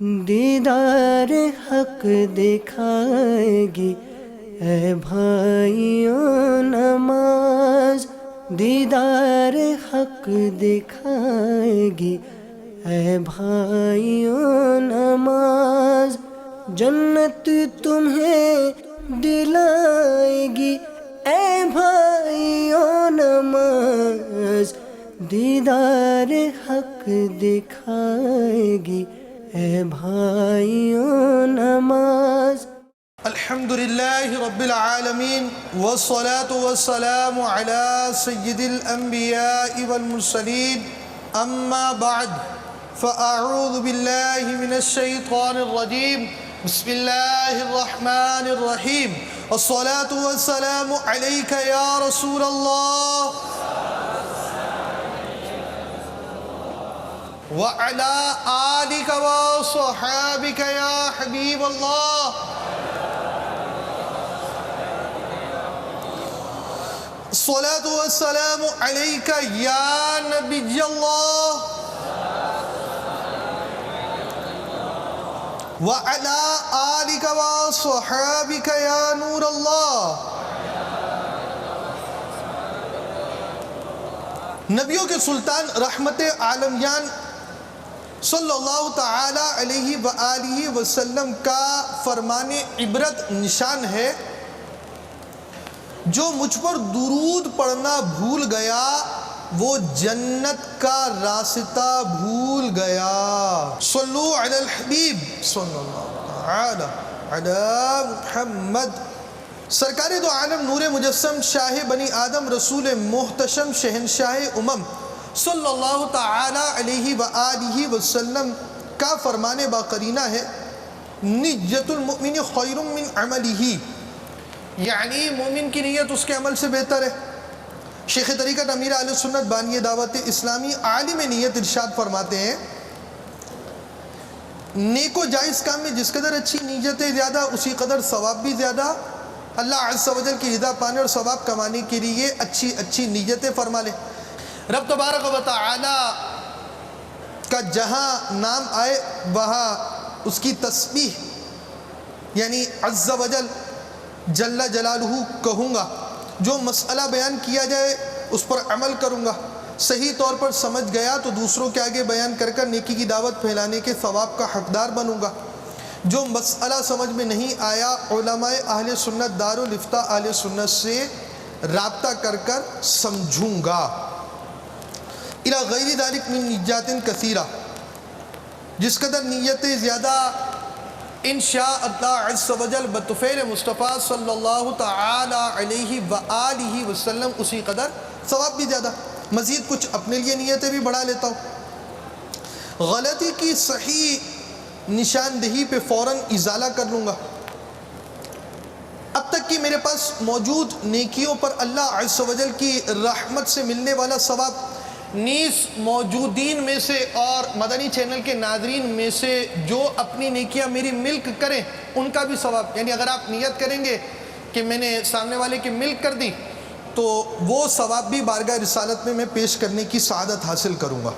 دیدار حق دکھائے گی اے بھائیوں نماز، دیدار حق دکھائے گی اے بھائیوں نماز، جنت تمہیں دلائے گی اے بھائیوں نماز، دیدار حق دکھائے گی اے بھائیوں نماز۔ الحمدللہ رب العالمین والصلاة والسلام علی سید الانبیاء والمرسلین، اما بعد فاعوذ باللہ من الشیطان الرجیم، بسم اللہ الرحمن الرحیم، الصلاة والسلام علیک یا رسول اللہ وعلى آلك وصحابك يا حبيب الله، الصلاة والسلام عليك يا نبي الله وعلى آلك وصحابك يا نور الله۔ نبیوں کے سلطان رحمت عالمیان صلی اللہ تعالی علیہ وآلہ وسلم کا فرمان عبرت نشان ہے، جو مجھ پر درود پڑھنا بھول گیا وہ جنت کا راستہ بھول گیا۔ صلو علی الحبیب صلی اللہ تعالی علی محمد۔ سرکار دو عالم نور مجسم شاہ بنی آدم رسول محتشم شہنشاہ امم صلی اللہ تعالی علیہ وآلہ وسلم کا فرمان باقرینہ ہے، نیت المؤمن خیر من عملہ، یعنی مومن کی نیت اس کے عمل سے بہتر ہے۔ شیخ طریقت امیر اہل سنت بانی دعوت اسلامی عالم نیت ارشاد فرماتے ہیں، نیک و جائز کام میں جس قدر اچھی نیتیں زیادہ اسی قدر ثواب بھی زیادہ۔ اللہ عز و جل کی رضا پانے اور ثواب کمانے کے لیے اچھی نیتیں فرما لے۔ رب تبارک و تعالی کا جہاں نام آئے وہاں اس کی تسبیح یعنی عز و جل جل جلالہ کہوں گا، جو مسئلہ بیان کیا جائے اس پر عمل کروں گا، صحیح طور پر سمجھ گیا تو دوسروں کے آگے بیان کر کر نیکی کی دعوت پھیلانے کے ثواب کا حقدار بنوں گا، جو مسئلہ سمجھ میں نہیں آیا علماء اہل سنت دارالفتہ اہل سنت سے رابطہ کر کر سمجھوں گا۔ الی غیر ذالک من نیات کثیرہ، جس قدر نیتیں زیادہ انشاء اللہ عز و جل بطفیل مصطفیٰ صلی اللہ تعالی علیہ وآلہ وسلم اسی قدر ثواب بھی زیادہ۔ مزید کچھ اپنے لیے نیتیں بھی بڑھا لیتا ہوں۔ غلطی کی صحیح نشاندہی پہ فوراً ازالہ کر لوں گا۔ اب تک کہ میرے پاس موجود نیکیوں پر اللہ عز و جل کی رحمت سے ملنے والا ثواب نیز موجودین میں سے اور مدنی چینل کے ناظرین میں سے جو اپنی نیکیاں میری ملک کریں ان کا بھی ثواب، یعنی اگر آپ نیت کریں گے کہ میں نے سامنے والے کی ملک کر دی تو وہ ثواب بھی بارگاہ رسالت میں پیش کرنے کی سعادت حاصل کروں گا۔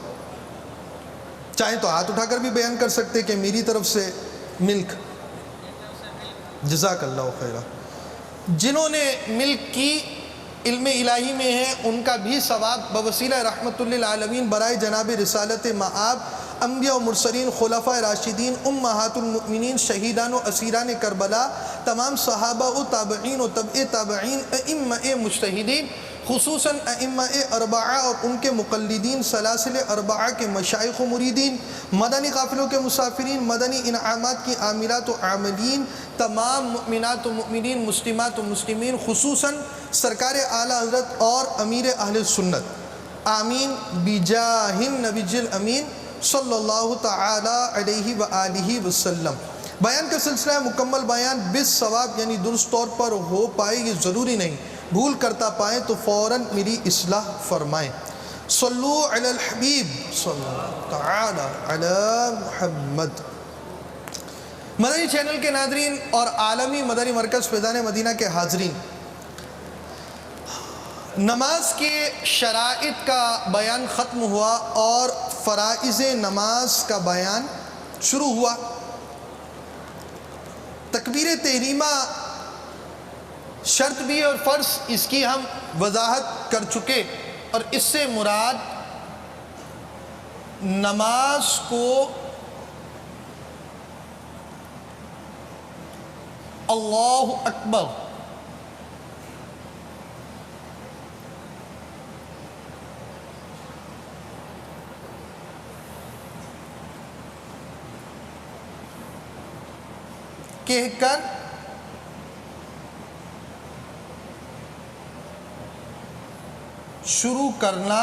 چاہیں تو ہاتھ اٹھا کر بھی بیان کر سکتے کہ میری طرف سے ملک، جزاک اللہ خیرہ۔ جنہوں نے ملک کی علم الہی میں ہیں ان کا بھی ثواب بوسیلہ رحمت للعالمین برائے جناب رسالت مآب انبیاء و مرسلین، خلفاء راشدین، امہات المؤمنین، شہیدان و اسیران کربلا، تمام صحابہ و تابعین و تبع تابعین، ائمہ مجتہدین، خصوصاً ائمہ اربعہ اور ان کے مقلدین، سلاسل اربعہ کے مشائخ و مریدین، مدنی قافلوں کے مسافرین، مدنی انعامات کی عاملات و عاملین، تمام مؤمنات و مؤمنین، مسلمات و مسلمین، خصوصاً سرکار اعلیٰ حضرت اور امیر اہل سنت، آمین بجاہ النبی الامین صلی اللہ تعالی علیہ وآلہ وسلم۔ بیان کا سلسلہ مکمل بیان بالثواب یعنی درست طور پر ہو پائے یہ ضروری نہیں، بھول کرتا پائیں تو فوراً میری اصلاح فرمائیں۔ صلو علی الحبیب صلی اللہ تعالی علی محمد۔ مدنی چینل کے ناظرین اور عالمی مدنی مرکز فیضان مدینہ کے حاضرین، نماز کے شرائط کا بیان ختم ہوا اور فرائض نماز کا بیان شروع ہوا. تکبیر تحریمہ شرط بھی اور فرض اس کی ہم وضاحت کر چکے، اور اس سے مراد نماز کو اللہ اکبر کہہ کر شروع کرنا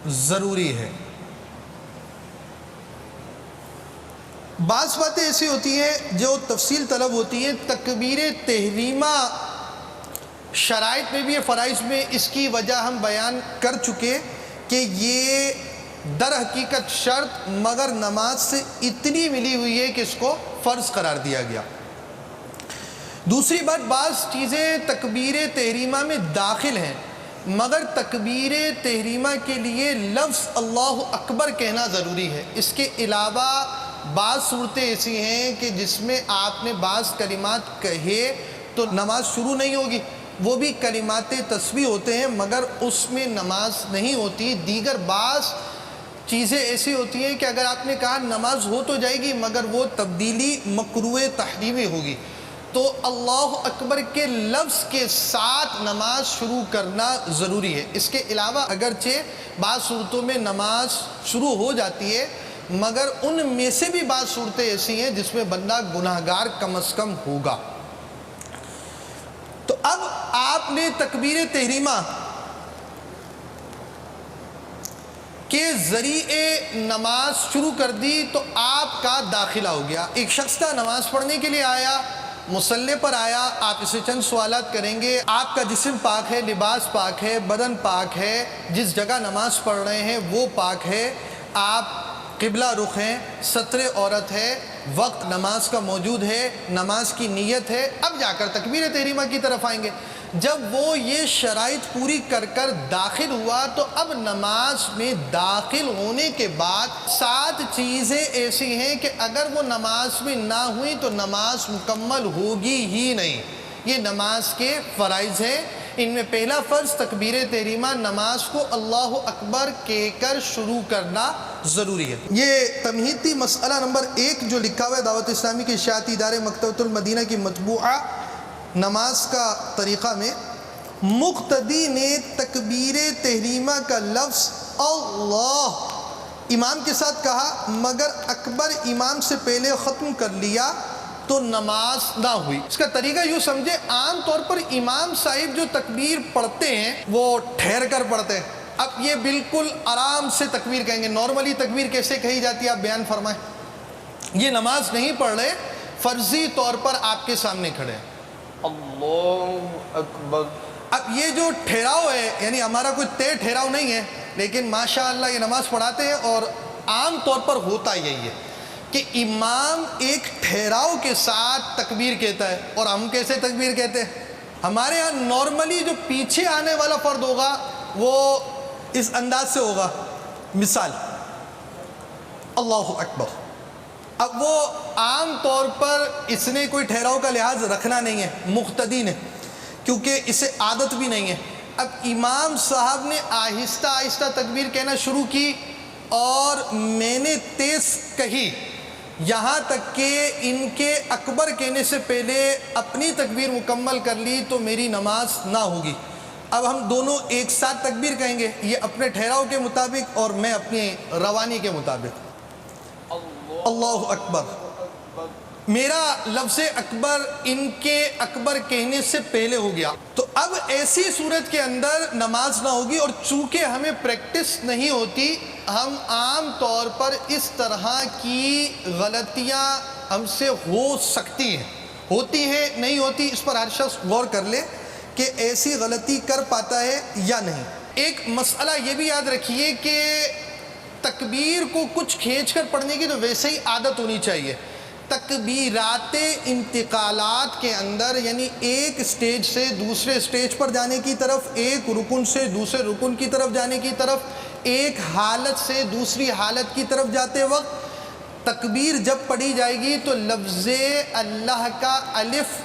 ضروری ہے. بعض باتیں ایسی ہوتی ہیں جو تفصیل طلب ہوتی ہیں. تکبیر تحریمہ شرائط میں بھی فرائض میں اس کی وجہ ہم بیان کر چکے کہ یہ در حقیقت شرط مگر نماز سے اتنی ملی ہوئی ہے کہ اس کو فرض قرار دیا گیا. دوسری بات، بعض چیزیں تکبیر تحریمہ میں داخل ہیں مگر تکبیر تحریمہ کے لیے لفظ اللہ اکبر کہنا ضروری ہے. اس کے علاوہ بعض صورتیں ایسی ہیں کہ جس میں آپ نے بعض کلمات کہے تو نماز شروع نہیں ہوگی، وہ بھی کلمات تسبیح ہوتے ہیں مگر اس میں نماز نہیں ہوتی. دیگر بعض چیزیں ایسی ہوتی ہیں کہ اگر آپ نے کہا نماز ہو تو جائے گی مگر وہ تبدیلی مکروہ تحریمی ہوگی، تو اللہ اکبر کے لفظ کے ساتھ نماز شروع کرنا ضروری ہے. اس کے علاوہ اگرچہ بعض صورتوں میں نماز شروع ہو جاتی ہے مگر ان میں سے بھی بعض صورتیں ایسی ہیں جس میں بندہ گناہگار کم از کم ہوگا. تو اب آپ نے تکبیر تحریمہ کے ذریعے نماز شروع کر دی تو آپ کا داخلہ ہو گیا. ایک شخص تھا، نماز پڑھنے کے لیے آیا، مصلی پر آیا، آپ اسے چند سوالات کریں گے. آپ کا جسم پاک ہے، لباس پاک ہے، بدن پاک ہے، جس جگہ نماز پڑھ رہے ہیں وہ پاک ہے، آپ قبلہ رخ ہیں، ستر عورت ہے، وقت نماز کا موجود ہے، نماز کی نیت ہے، اب جا کر تکبیر تحریمہ کی طرف آئیں گے. جب وہ یہ شرائط پوری کر کر داخل ہوا تو اب نماز میں داخل ہونے کے بعد 7 چیزیں ایسی ہیں کہ اگر وہ نماز میں نہ ہوئی تو نماز مکمل ہوگی ہی نہیں. یہ نماز کے فرائض ہیں. ان میں پہلا فرض تکبیر تحریمہ، نماز کو اللہ اکبر کہہ کر شروع کرنا ضروری ہے. یہ تمہیدی مسئلہ نمبر 1 جو لکھا ہوا ہے دعوت اسلامی کے اشاعتی ادارے مکتبۃ المدینہ کی مطبوعہ نماز کا طریقہ میں، مقتدی نے تکبیر تحریمہ کا لفظ اللہ امام کے ساتھ کہا مگر اکبر امام سے پہلے ختم کر لیا تو نماز نہ ہوئی. اس کا طریقہ یوں سمجھے، عام طور پر امام صاحب جو تکبیر پڑھتے ہیں وہ ٹھہر کر پڑھتے ہیں. اب یہ بالکل آرام سے تکبیر کہیں گے. نارملی تکبیر کیسے کہی جاتی ہے آپ بیان فرمائیں. یہ نماز نہیں پڑھ رہے، فرضی طور پر آپ کے سامنے کھڑے ہیں، اللہ اکبر. اب یہ جو ٹھہراؤ ہے یعنی ہمارا کوئی طے ٹھہراؤ نہیں ہے، لیکن ماشاءاللہ یہ نماز پڑھاتے ہیں اور عام طور پر ہوتا یہی ہے کہ امام ایک ٹھہراؤ کے ساتھ تکبیر کہتا ہے. اور ہم کیسے تکبیر کہتے ہیں؟ ہمارے ہاں نارملی جو پیچھے آنے والا فرد ہوگا وہ اس انداز سے ہوگا، مثال اللہ اکبر. اب وہ عام طور پر اس نے کوئی ٹھہراؤ کا لحاظ رکھنا نہیں ہے، مقتدی نے، کیونکہ اسے عادت بھی نہیں ہے. اب امام صاحب نے آہستہ آہستہ تکبیر کہنا شروع کی اور میں نے تیز کہی، یہاں تک کہ ان کے اکبر کہنے سے پہلے اپنی تکبیر مکمل کر لی تو میری نماز نہ ہوگی. اب ہم دونوں ایک ساتھ تکبیر کہیں گے، یہ اپنے ٹھہراؤ کے مطابق اور میں اپنی روانی کے مطابق. اللہ اکبر، میرا لفظ اکبر ان کے اکبر کہنے سے پہلے ہو گیا. تو اب ایسی صورت کے اندر نماز نہ ہوگی. اور چونکہ ہمیں پریکٹس نہیں ہوتی، ہم عام طور پر اس طرح کی غلطیاں ہم سے ہو سکتی ہیں، ہوتی ہیں نہیں ہوتی، اس پر ہر شخص غور کر لے کہ ایسی غلطی کر پاتا ہے یا نہیں. ایک مسئلہ یہ بھی یاد رکھیے کہ تکبیر کو کچھ کھینچ کر پڑھنے کی تو ویسے ہی عادت ہونی چاہیے، تکبیرات انتقالات کے اندر، یعنی ایک سٹیج سے دوسرے سٹیج پر جانے کی طرف، ایک رکن سے دوسرے رکن کی طرف جانے کی طرف، ایک حالت سے دوسری حالت کی طرف جاتے وقت تکبیر جب پڑھی جائے گی تو لفظ اللہ کا الف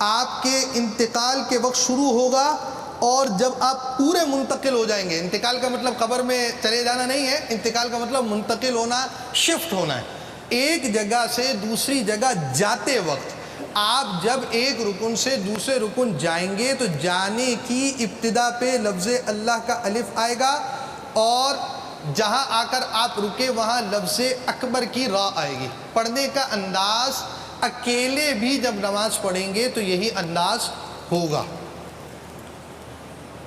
آپ کے انتقال کے وقت شروع ہوگا، اور جب آپ پورے منتقل ہو جائیں گے، انتقال کا مطلب قبر میں چلے جانا نہیں ہے، انتقال کا مطلب منتقل ہونا، شفٹ ہونا ہے، ایک جگہ سے دوسری جگہ جاتے وقت آپ جب ایک رکن سے دوسرے رکن جائیں گے تو جانے کی ابتدا پہ لفظ اللہ کا الف آئے گا، اور جہاں آ کر آپ رکے وہاں لفظ اکبر کی را آئے گی۔ پڑھنے کا انداز اکیلے بھی جب نماز پڑھیں گے تو یہی انداز ہوگا۔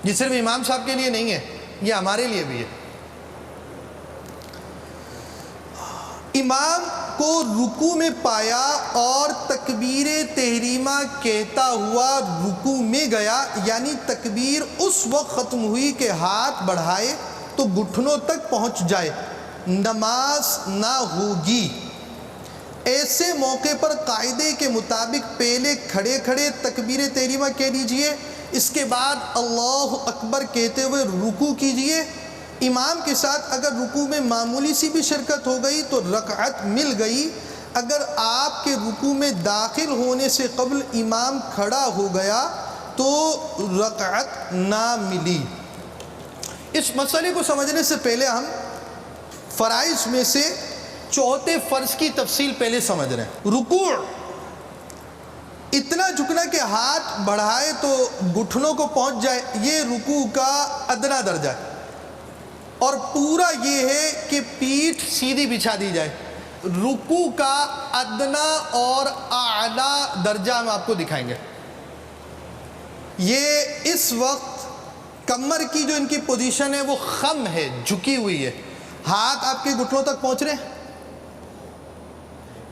یہ صرف امام صاحب کے لیے نہیں ہے، یہ ہمارے لیے بھی ہے۔ امام کو رکوع میں پایا اور تکبیر تحریمہ کہتا ہوا رکوع میں گیا، یعنی تکبیر اس وقت ختم ہوئی کہ ہاتھ بڑھائے تو گھٹنوں تک پہنچ جائے، نماز نہ ہوگی۔ ایسے موقع پر قاعدے کے مطابق پہلے کھڑے کھڑے تکبیر تحریمہ کہہ لیجئے، اس کے بعد اللہ اکبر کہتے ہوئے رکوع کیجئے۔ امام کے ساتھ اگر رکوع میں معمولی سی بھی شرکت ہو گئی تو رکعت مل گئی، اگر آپ کے رکوع میں داخل ہونے سے قبل امام کھڑا ہو گیا تو رکعت نہ ملی۔ اس مسئلے کو سمجھنے سے پہلے ہم فرائض میں سے چوتھے فرض کی تفصیل پہلے سمجھ رہے ہیں۔ رکوع اتنا جھکنا کہ ہاتھ بڑھائے تو گھٹنوں کو پہنچ جائے، یہ رکوع کا ادنا درجہ ہے، اور پورا یہ ہے کہ پیٹھ سیدھی بچھا دی جائے۔ رکوع کا ادنا اور اعلیٰ درجہ ہم آپ کو دکھائیں گے۔ یہ اس وقت کمر کی جو ان کی پوزیشن ہے وہ خم ہے، جھکی ہوئی ہے، ہاتھ آپ کے گھٹنوں تک پہنچ رہے ہیں،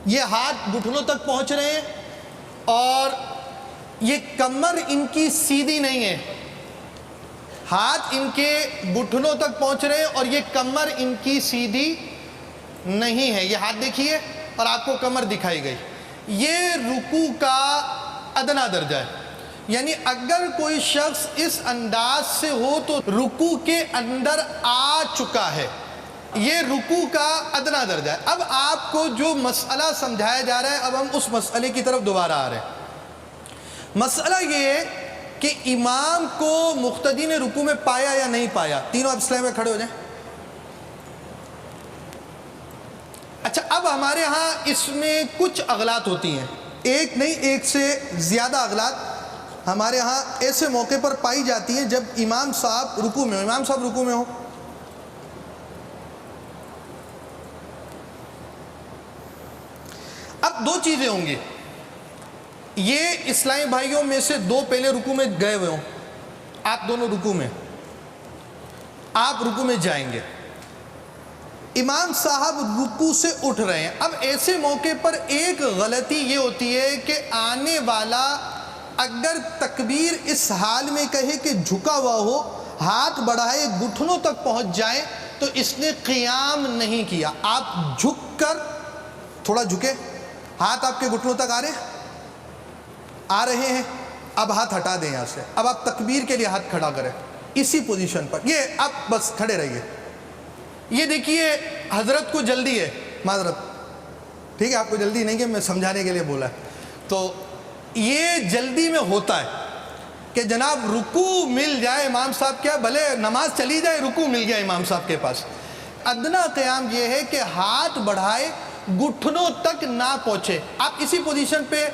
یہ ہاتھ گھٹنوں تک پہنچ رہے ہیں، اور یہ کمر ان کی سیدھی نہیں ہے، ہاتھ ان کے گھٹنوں تک پہنچ رہے ہیں اور یہ کمر ان کی سیدھی نہیں ہے۔ یہ ہاتھ دیکھیے اور آپ کو کمر دکھائی گئی، یہ رکوع کا ادنا درجہ ہے، یعنی اگر کوئی شخص اس انداز سے ہو تو رکوع کے اندر آ چکا ہے، یہ رکوع کا ادنا درجہ ہے۔ اب آپ کو جو مسئلہ سمجھایا جا رہا ہے، اب ہم اس مسئلے کی طرف دوبارہ آ رہے ہیں۔ مسئلہ یہ ہے کہ امام کو مقتدی نے رکوع میں پایا یا نہیں پایا۔ تینوں آپ اسلام میں کھڑے ہو جائیں۔ اچھا، اب ہمارے ہاں اس میں کچھ اغلاط ہوتی ہیں، ایک نہیں ایک سے زیادہ اغلاط ہمارے ہاں ایسے موقع پر پائی جاتی ہیں جب امام صاحب رکوع میں ہو۔ امام صاحب رکوع میں ہو، اب دو چیزیں ہوں گی، یہ اسلامی بھائیوں میں سے دو پہلے رکوع میں گئے ہوئے ہوں، آپ دونوں رکوع میں، آپ رکوع میں جائیں گے، امام صاحب رکوع سے اٹھ رہے ہیں۔ اب ایسے موقع پر ایک غلطی یہ ہوتی ہے کہ آنے والا اگر تکبیر اس حال میں کہے کہ جھکا ہوا ہو، ہاتھ بڑھائے گھٹنوں تک پہنچ جائیں تو اس نے قیام نہیں کیا۔ آپ جھک کر تھوڑا جھکے، ہاتھ آپ کے گھٹنوں تک آ رہے ہیں، اب ہاتھ ہٹا دیں یہاں سے، اب آپ تکبیر کے لیے ہاتھ کھڑا کریں اسی پوزیشن پر، یہ اب بس کھڑے رہیے۔ یہ دیکھیے حضرت کو جلدی ہے، معذرت، ٹھیک ہے، آپ کو جلدی نہیں کہ میں سمجھانے کے لیے بولا ہے، تو یہ جلدی میں ہوتا ہے کہ جناب رکوع مل جائے امام صاحب کیا، بھلے نماز چلی جائے، رکوع مل گیا امام صاحب کے پاس۔ ادنا قیام یہ ہے کہ ہاتھ بڑھائے گھٹنوں تک نہ پہنچے، آپ اسی پوزیشن پہ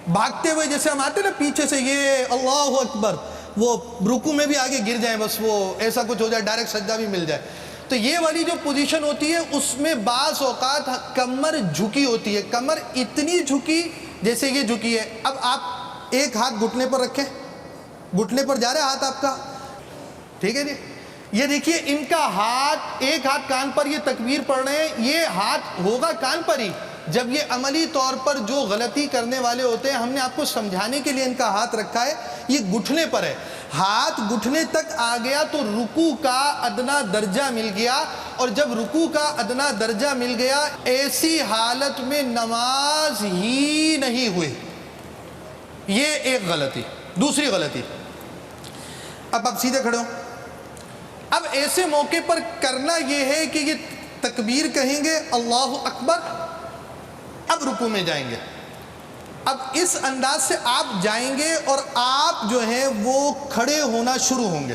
بھاگتے ہوئے جیسے ہم آتے نا پیچھے سے، یہ اللہ اکبر، وہ رکوع میں بھی آگے گر جائیں، بس وہ ایسا کچھ ہو جائے، ڈائریکٹ سجدہ بھی مل جائے۔ تو یہ والی جو پوزیشن ہوتی ہے اس میں بعض اوقات کمر جھکی ہوتی ہے، کمر اتنی جھکی جیسے یہ جھکی ہے۔ اب آپ ایک ہاتھ گھٹنے پر رکھیں، گھٹنے پر جا رہا ہے ہاتھ آپ کا، ٹھیک ہے جی۔ یہ دیکھیے ان کا ہاتھ، ایک ہاتھ کان پر، یہ تکبیر پڑھ رہے ہیں، یہ ہاتھ ہوگا کان پر ہی، جب یہ عملی طور پر جو غلطی کرنے والے ہوتے ہیں، ہم نے آپ کو سمجھانے کے لیے ان کا ہاتھ رکھا ہے، یہ گھٹنے پر ہے، ہاتھ گھٹنے تک آ گیا تو رکوع کا ادنا درجہ مل گیا، اور جب رکوع کا ادنا درجہ مل گیا ایسی حالت میں نماز ہی نہیں ہوئی۔ یہ ایک غلطی۔ دوسری غلطی، اب آپ سیدھے کھڑے ہو، اب ایسے موقع پر کرنا یہ ہے کہ یہ تکبیر کہیں گے اللہ اکبر، اب رکوع میں جائیں گے، اب اس انداز سے آپ جائیں گے اور آپ جو ہیں وہ کھڑے ہونا شروع ہوں گے،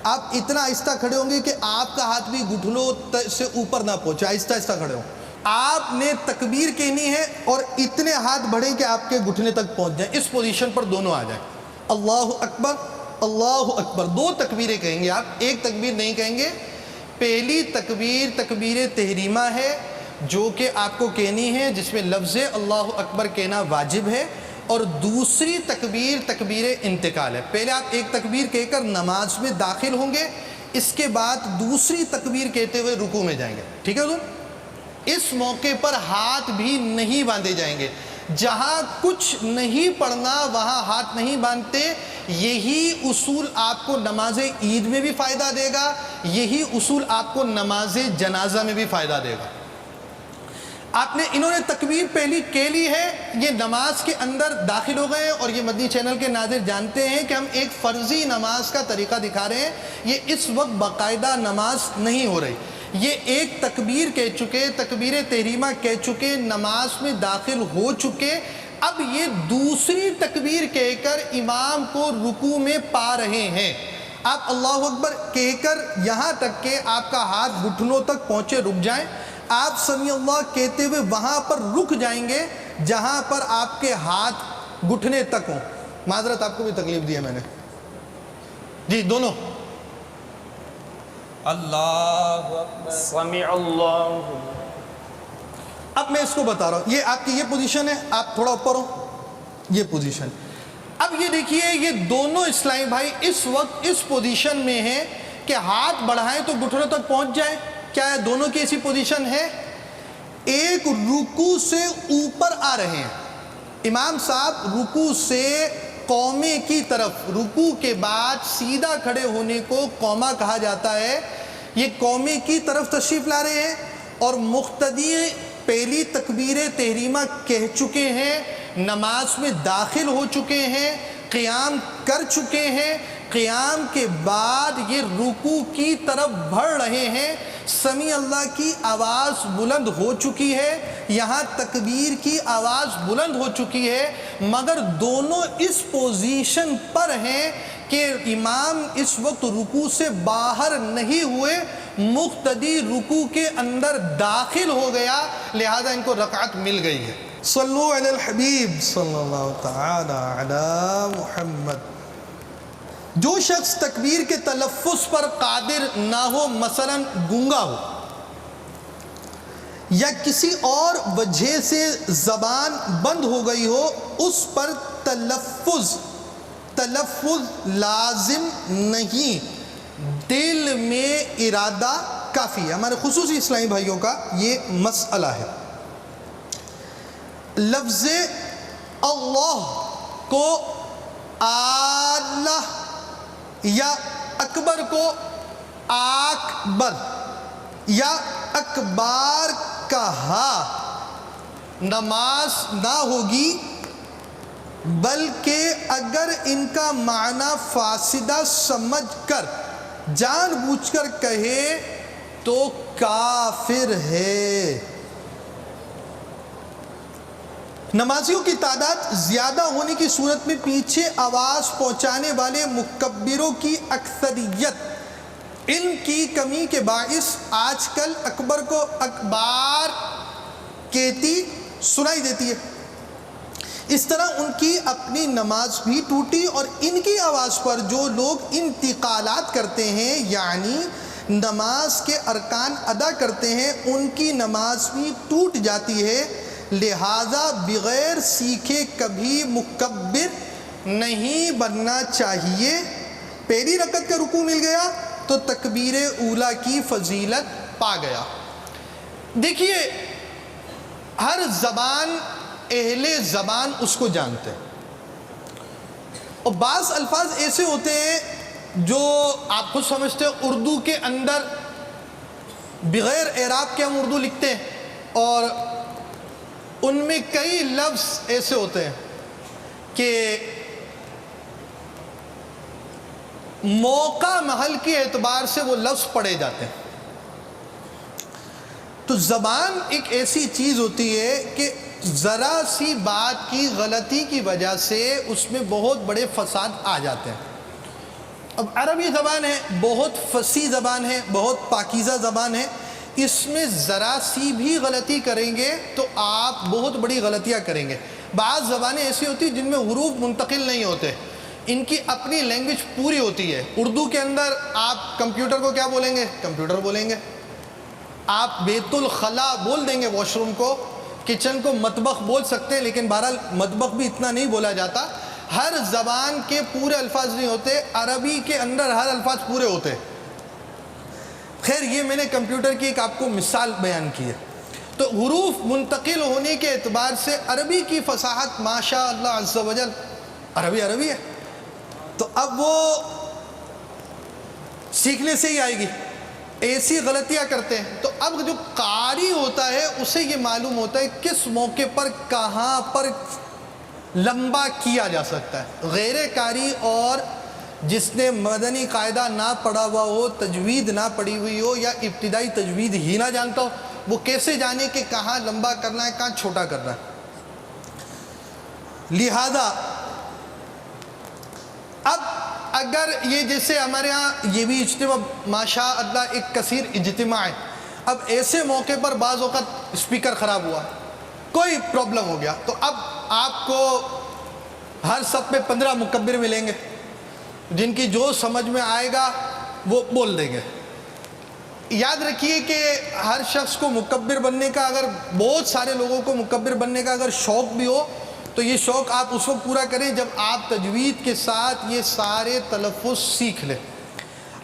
آپ اتنا آہستہ کھڑے ہوں گے کہ آپ کا ہاتھ بھی گھٹنوں سے اوپر نہ پہنچے، آہستہ آہستہ کھڑے ہوں، آپ نے تکبیر کہنی ہے اور اتنے ہاتھ بڑھیں کہ آپ کے گھٹنے تک پہنچ جائیں، اس پوزیشن پر دونوں آ جائیں، اللہ اکبر اللہ اکبر، دو تکبیریں کہیں گے آپ، ایک تکبیر نہیں کہیں گے۔ پہلی تکبیر تکبیر تحریمہ ہے جو کہ آپ کو کہنی ہے، جس میں لفظ اللہ اکبر کہنا واجب ہے، اور دوسری تکبیر تکبیر انتقال ہے۔ پہلے آپ ایک تکبیر کہہ کر نماز میں داخل ہوں گے، اس کے بعد دوسری تکبیر کہتے ہوئے رکوع میں جائیں گے، ٹھیک ہے حضور؟ اس موقع پر ہاتھ بھی نہیں باندھے جائیں گے، جہاں کچھ نہیں پڑھنا وہاں ہاتھ نہیں باندھتے۔ یہی اصول آپ کو نماز عید میں بھی فائدہ دے گا، یہی اصول آپ کو نماز جنازہ میں بھی فائدہ دے گا۔ آپ نے انہوں نے تکبیر پہلی کہہ لی ہے، یہ نماز کے اندر داخل ہو گئے، اور یہ مدنی چینل کے ناظر جانتے ہیں کہ ہم ایک فرضی نماز کا طریقہ دکھا رہے ہیں، یہ اس وقت باقاعدہ نماز نہیں ہو رہی، یہ ایک تکبیر کہہ چکے، تکبیر تحریمہ کہہ چکے، نماز میں داخل ہو چکے، اب یہ دوسری تکبیر کہہ کر امام کو رکوع میں پا رہے ہیں۔ آپ اللہ اکبر کہہ کر یہاں تک کہ آپ کا ہاتھ گھٹنوں تک پہنچے رک جائیں، آپ سمیع اللہ کہتے ہوئے وہاں پر رک جائیں گے جہاں پر آپ کے ہاتھ گھٹنے تک ہوں۔ معذرت آپ کو بھی تکلیف دی ہے میں نے، جی دونوں۔ اللہ اکبر سمع اللہ۔ اب میں اس کو بتا رہا ہوں، یہ آپ کی یہ پوزیشن ہے، آپ تھوڑا اوپر ہو، یہ پوزیشن۔ اب یہ دیکھیے، یہ دونوں اسلامی بھائی اس وقت اس پوزیشن میں ہیں کہ ہاتھ بڑھائیں تو گھٹنوں تک پہنچ جائیں، کیا ہے دونوں کی ایسی پوزیشن ہے؟ ایک رکوع سے اوپر آ رہے ہیں، امام صاحب رکوع سے قومے کی طرف، رکوع کے بعد سیدھا کھڑے ہونے کو قومہ کہا جاتا ہے، یہ قومے کی طرف تشریف لا رہے ہیں، اور مقتدی پہلی تکبیر تحریمہ کہہ چکے ہیں، نماز میں داخل ہو چکے ہیں، قیام کر چکے ہیں، قیام کے بعد یہ رکوع کی طرف بڑھ رہے ہیں، سمیع اللہ کی آواز بلند ہو چکی ہے، یہاں تکبیر کی آواز بلند ہو چکی ہے، مگر دونوں اس پوزیشن پر ہیں کہ امام اس وقت رکوع سے باہر نہیں ہوئے، مقتدی رکوع کے اندر داخل ہو گیا، لہذا ان کو رکعت مل گئی ہے۔ صلو علی الحبیب صلی اللہ تعالی علی محمد۔ جو شخص تکبیر کے تلفظ پر قادر نہ ہو، مثلا گونگا ہو یا کسی اور وجہ سے زبان بند ہو گئی ہو، اس پر تلفظ لازم نہیں، دل میں ارادہ کافی ہے۔ ہمارے خصوصی اسلامی بھائیوں کا یہ مسئلہ ہے۔ لفظ اللہ کو اللہ یا اکبر کو اکبر یا اکبار کہا نماز نہ ہوگی، بلکہ اگر ان کا معنی فاسدہ سمجھ کر جان بوجھ کر کہے تو کافر ہے۔ نمازیوں کی تعداد زیادہ ہونے کی صورت میں پیچھے آواز پہنچانے والے مکبروں کی اکثریت علم کی کمی کے باعث آج کل اکبر کو اکبار کہتی سنائی دیتی ہے، اس طرح ان کی اپنی نماز بھی ٹوٹی، اور ان کی آواز پر جو لوگ انتقالات کرتے ہیں یعنی نماز کے ارکان ادا کرتے ہیں، ان کی نماز بھی ٹوٹ جاتی ہے، لہذا بغیر سیکھے کبھی مکبر نہیں بننا چاہیے۔ پہلی رکعت کا رکوع مل گیا تو تکبیر اولیٰ کی فضیلت پا گیا۔ دیکھیے ہر زبان اہل زبان اس کو جانتے ہیں، اور بعض الفاظ ایسے ہوتے ہیں جو آپ خود سمجھتے ہیں اردو کے اندر بغیر اعراب کے ہم اردو لکھتے ہیں، اور ان میں کئی لفظ ایسے ہوتے ہیں کہ موقع محل کے اعتبار سے وہ لفظ پڑھے جاتے ہیں۔ تو زبان ایک ایسی چیز ہوتی ہے کہ ذرا سی بات کی غلطی کی وجہ سے اس میں بہت بڑے فساد آ جاتے ہیں۔ اب عربی زبان ہے، بہت فصیح زبان ہے، بہت پاکیزہ زبان ہے، اس میں ذرا سی بھی غلطی کریں گے تو آپ بہت بڑی غلطیاں کریں گے۔ بعض زبانیں ایسی ہوتی ہیں جن میں حروف منتقل نہیں ہوتے، ان کی اپنی لینگویج پوری ہوتی ہے۔ اردو کے اندر آپ کمپیوٹر کو کیا بولیں گے؟ کمپیوٹر بولیں گے۔ آپ بیت الخلا بول دیں گے واش روم کو، کچن کو مطبخ بول سکتے ہیں، لیکن بہرحال مطبخ بھی اتنا نہیں بولا جاتا۔ ہر زبان کے پورے الفاظ نہیں ہوتے، عربی کے اندر ہر الفاظ پورے ہوتے۔ خیر یہ میں نے کمپیوٹر کی ایک آپ کو مثال بیان کی ہے۔ تو حروف منتقل ہونے کے اعتبار سے عربی کی فصاحت ماشاء اللہ عز و جل، عربی ہے، تو اب وہ سیکھنے سے ہی آئے گی۔ ایسی غلطیاں کرتے ہیں، تو اب جو قاری ہوتا ہے اسے یہ معلوم ہوتا ہے کس موقع پر کہاں پر لمبا کیا جا سکتا ہے۔ غیر قاری اور جس نے مدنی قاعدہ نہ پڑھا ہوا ہو، تجوید نہ پڑھی ہوئی ہو، یا ابتدائی تجوید ہی نہ جانتا ہو، وہ کیسے جانے کہ کہاں لمبا کرنا ہے، کہاں چھوٹا کرنا ہے۔ لہذا اب اگر یہ جیسے ہمارے ہاں یہ بھی اجتماع ماشاء اللہ ایک کثیر اجتماع ہے، اب ایسے موقع پر بعض اوقات اسپیکر خراب ہوا، کوئی پرابلم ہو گیا، تو اب آپ کو ہر صف میں 15 مکبر ملیں گے، جن کی جو سمجھ میں آئے گا وہ بول دیں گے۔ یاد رکھیے کہ ہر شخص کو مکبر بننے کا، اگر بہت سارے لوگوں کو مکبر بننے کا اگر شوق بھی ہو تو یہ شوق آپ اس وقت پورا کریں جب آپ تجوید کے ساتھ یہ سارے تلفظ سیکھ لیں۔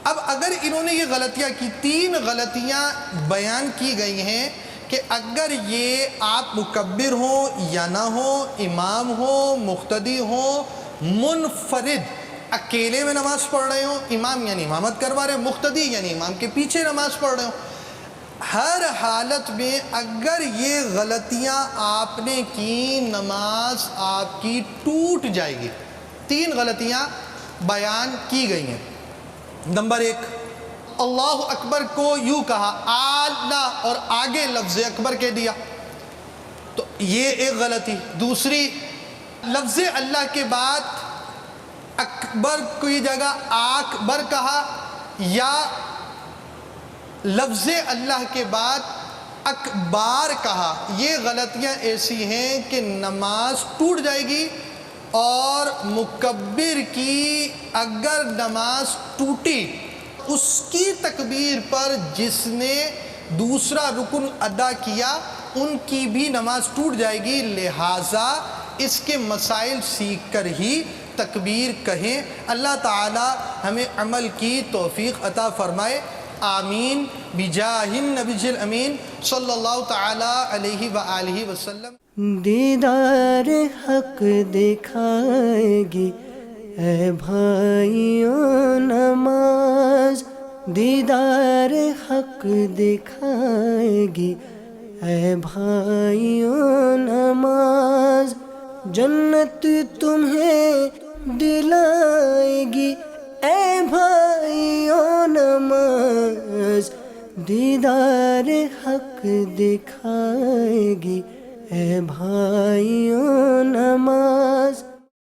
اب اگر انہوں نے یہ غلطیاں کی، 3 غلطیاں بیان کی گئی ہیں کہ اگر یہ آپ مکبر ہوں یا نہ ہوں، امام ہوں، مقتدی ہوں، منفرد اکیلے میں نماز پڑھ رہے ہوں، امام یعنی امامت کروا رہے ہیں، مقتدی یعنی امام کے پیچھے نماز پڑھ رہے ہوں، ہر حالت میں اگر یہ غلطیاں آپ نے کی، نماز آپ کی ٹوٹ جائے گی۔ 3 غلطیاں بیان کی گئی ہیں۔ نمبر 1، اللہ اکبر کو یوں کہا، اللہ، اور آگے لفظ اکبر کہہ دیا، تو یہ ایک غلطی۔ دوسری، لفظ اللہ کے بعد اکبر کی جگہ اکبر کہا، یا لفظ اللہ کے بعد اکبار کہا۔ یہ غلطیاں ایسی ہیں کہ نماز ٹوٹ جائے گی، اور مکبر کی اگر نماز ٹوٹی، اس کی تکبیر پر جس نے دوسرا رکن ادا کیا ان کی بھی نماز ٹوٹ جائے گی۔ لہٰذا اس کے مسائل سیکھ کر ہی تکبیر کہیں۔ اللہ تعالی ہمیں عمل کی توفیق عطا فرمائے، آمین بجاہ النبی الامین صلی اللہ تعالی علیہ وآلہ وسلم۔ دیدار حق دکھائے گی اے بھائیوں نماز، دیدار حق دکھائے گی اے بھائیوں نماز، جنت تمہیں دلائے گی اے بھائیوں نماز، دیدار حق دکھائے گی اے بھائیوں نماز۔